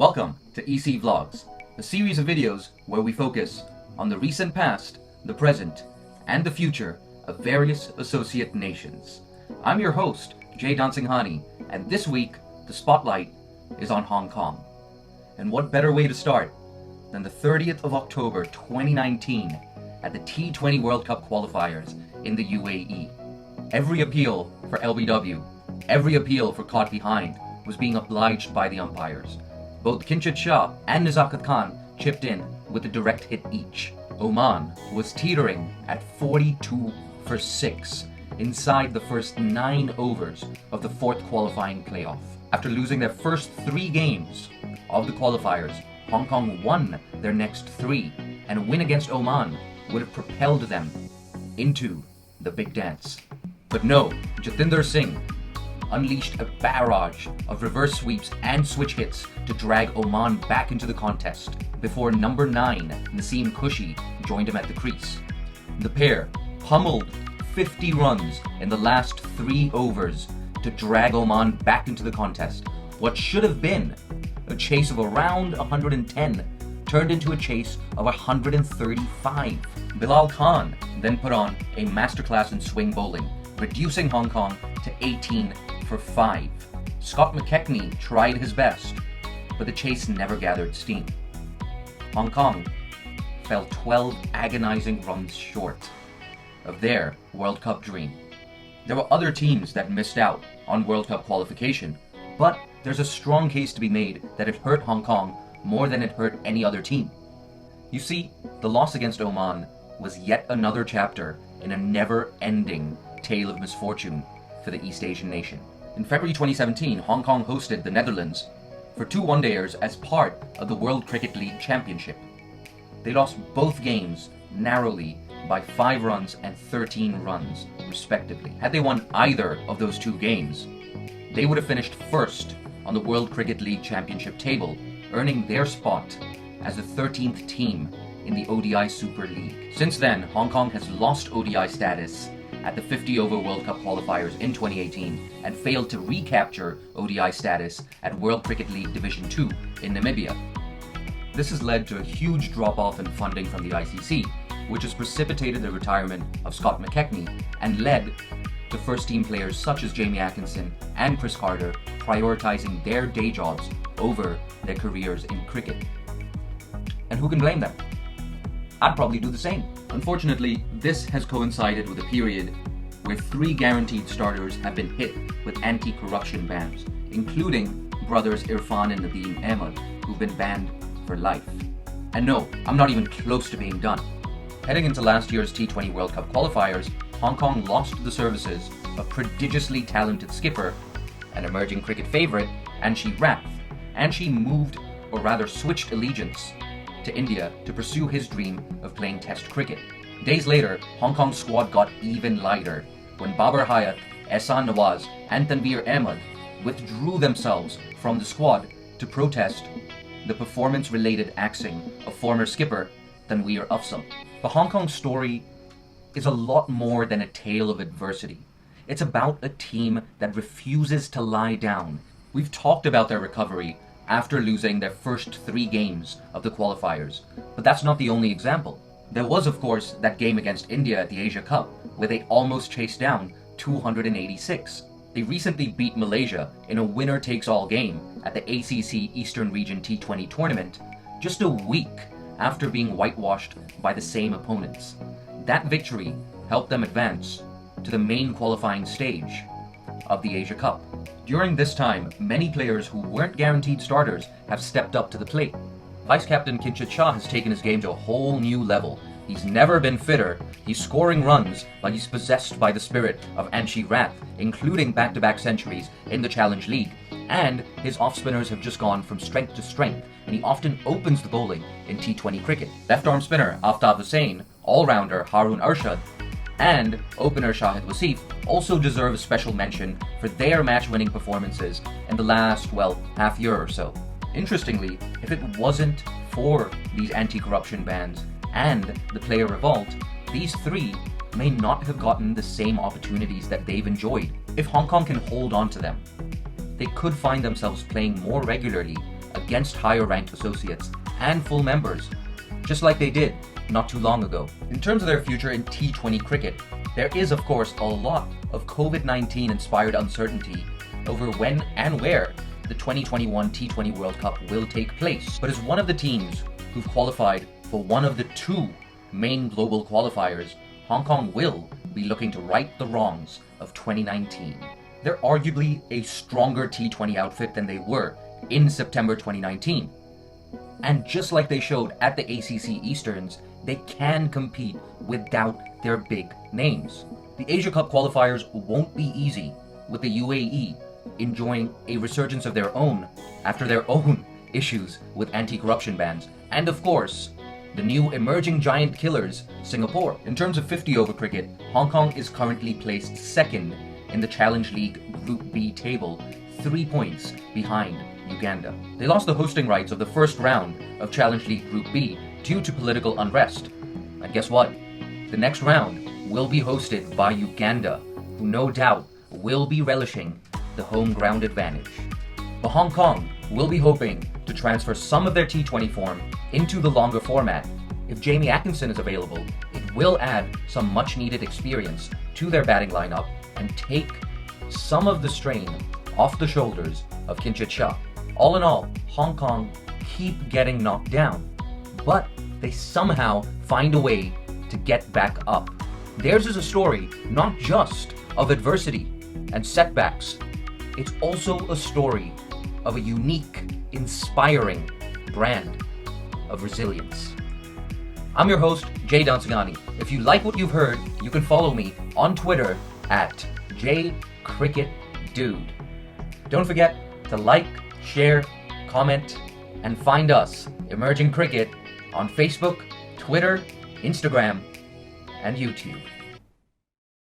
Welcome to EC Vlogs, a series of videos where we focus on the recent past, the present, and the future of various associate nations. I'm your host, Jay Dansinghani, and this week, the spotlight is on Hong Kong. And what better way to start than the 30th of October 2019 at the T20 World Cup qualifiers in the UAE. Every appeal for LBW, every appeal for caught behind was being obliged by the umpires. Both Kinchit Shah and Nizakat Khan chipped in with a direct hit each. Oman was teetering at 42 for 6 inside the first 9 overs of the fourth qualifying playoff. After losing their first 3 games of the qualifiers, Hong Kong won their next 3, and a win against Oman would have propelled them into the big dance. But no, Jatinder Singh unleashed a barrage of reverse sweeps and switch hits to drag Oman back into the contest before number 9, Naseem Kushi, joined him at the crease. The pair pummeled 50 runs in the last 3 overs to drag Oman back into the contest. What should have been a chase of around 110 turned into a chase of 135. Bilal Khan then put on a masterclass in swing bowling, reducing Hong Kong to 18 for 5. Scott McKechnie tried his best, but the chase never gathered steam. Hong Kong fell 12 agonizing runs short of their World Cup dream. There were other teams that missed out on World Cup qualification, but there's a strong case to be made that it hurt Hong Kong more than it hurt any other team. You see, the loss against Oman was yet another chapter in a never-ending tale of misfortune for the East Asian nation. In February 2017, Hong Kong hosted the Netherlands for 2 one-dayers as part of the World Cricket League Championship. They lost both games narrowly by 5 runs and 13 runs, respectively. Had they won either of those 2 games, they would have finished first on the World Cricket League Championship table, earning their spot as the 13th team in the ODI Super League. Since then, Hong Kong has lost ODI status at the 50-over World Cup qualifiers in 2018 and failed to recapture ODI status at World Cricket League Division 2 in Namibia. This has led to a huge drop-off in funding from the ICC, which has precipitated the retirement of Scott McKechnie and led to first-team players such as Jamie Atkinson and Chris Carter prioritizing their day jobs over their careers in cricket. And who can blame them? I'd probably do the same. Unfortunately, this has coincided with a period where 3 guaranteed starters have been hit with anti-corruption bans, including brothers Irfan and Nadeem Ahmed, who've been banned for life. And no, I'm not even close to being done. Heading into last year's T20 World Cup qualifiers, Hong Kong lost the services of prodigiously talented skipper and emerging cricket favourite Anshi Rath, and she moved, or rather switched allegiance to India to pursue his dream of playing Test cricket. Days later, Hong Kong's squad got even lighter when Babar Hayat, Ehsan Nawaz, and Tanveer Ahmed withdrew themselves from the squad to protest the performance-related axing of former skipper Tanveer Afzal. The Hong Kong story is a lot more than a tale of adversity. It's about a team that refuses to lie down. We've talked about their recovery after losing their first 3 games of the qualifiers, but that's not the only example. There was, of course, that game against India at the Asia Cup, where they almost chased down 286. They recently beat Malaysia in a winner-takes-all game at the ACC Eastern Region T20 tournament, just a week after being whitewashed by the same opponents. That victory helped them advance to the main qualifying stage of the Asia Cup. During this time, many players who weren't guaranteed starters have stepped up to the plate. Vice-captain Kinchit Shah has taken his game to a whole new level. He's never been fitter, he's scoring runs like he's possessed by the spirit of Anshi Rath, including back-to-back centuries in the Challenge League, and his off-spinners have just gone from strength to strength, and he often opens the bowling in T20 cricket. Left-arm spinner Aftab Hussain, all-rounder Harun Arshad, and opener Shahid Wasif also deserve a special mention for their match-winning performances in the last, half year or so. Interestingly, if it wasn't for these anti-corruption bans and the player revolt, these 3 may not have gotten the same opportunities that they've enjoyed. If Hong Kong can hold on to them, they could find themselves playing more regularly against higher-ranked associates and full members, just like they did not too long ago. In terms of their future in T20 cricket, there is, of course, a lot of COVID-19 inspired uncertainty over when and where the 2021 T20 World Cup will take place. But as one of the teams who've qualified for one of the two main global qualifiers, Hong Kong will be looking to right the wrongs of 2019. They're arguably a stronger T20 outfit than they were in September 2019. And just like they showed at the ACC Easterns, they can compete without their big names. The Asia Cup qualifiers won't be easy, with the UAE enjoying a resurgence of their own after their own issues with anti-corruption bans, and of course, the new emerging giant killers, Singapore. In terms of 50-over cricket, Hong Kong is currently placed second in the Challenge League Group B table, 3 points behind Uganda. They lost the hosting rights of the first round of Challenge League Group B due to political unrest. And guess what? The next round will be hosted by Uganda, who no doubt will be relishing the home ground advantage. But Hong Kong will be hoping to transfer some of their T20 form into the longer format. If Jamie Atkinson is available, it will add some much needed experience to their batting lineup and take some of the strain off the shoulders of Kinchit Shah. All in all, Hong Kong keep getting knocked down, but they somehow find a way to get back up. Theirs is a story not just of adversity and setbacks, it's also a story of a unique, inspiring brand of resilience. I'm your host, Jay Dansinghani. If you like what you've heard, you can follow me on Twitter at JCricketDude. Don't forget to like, share, comment, and find us, Emerging Cricket, on Facebook, Twitter, Instagram, and YouTube.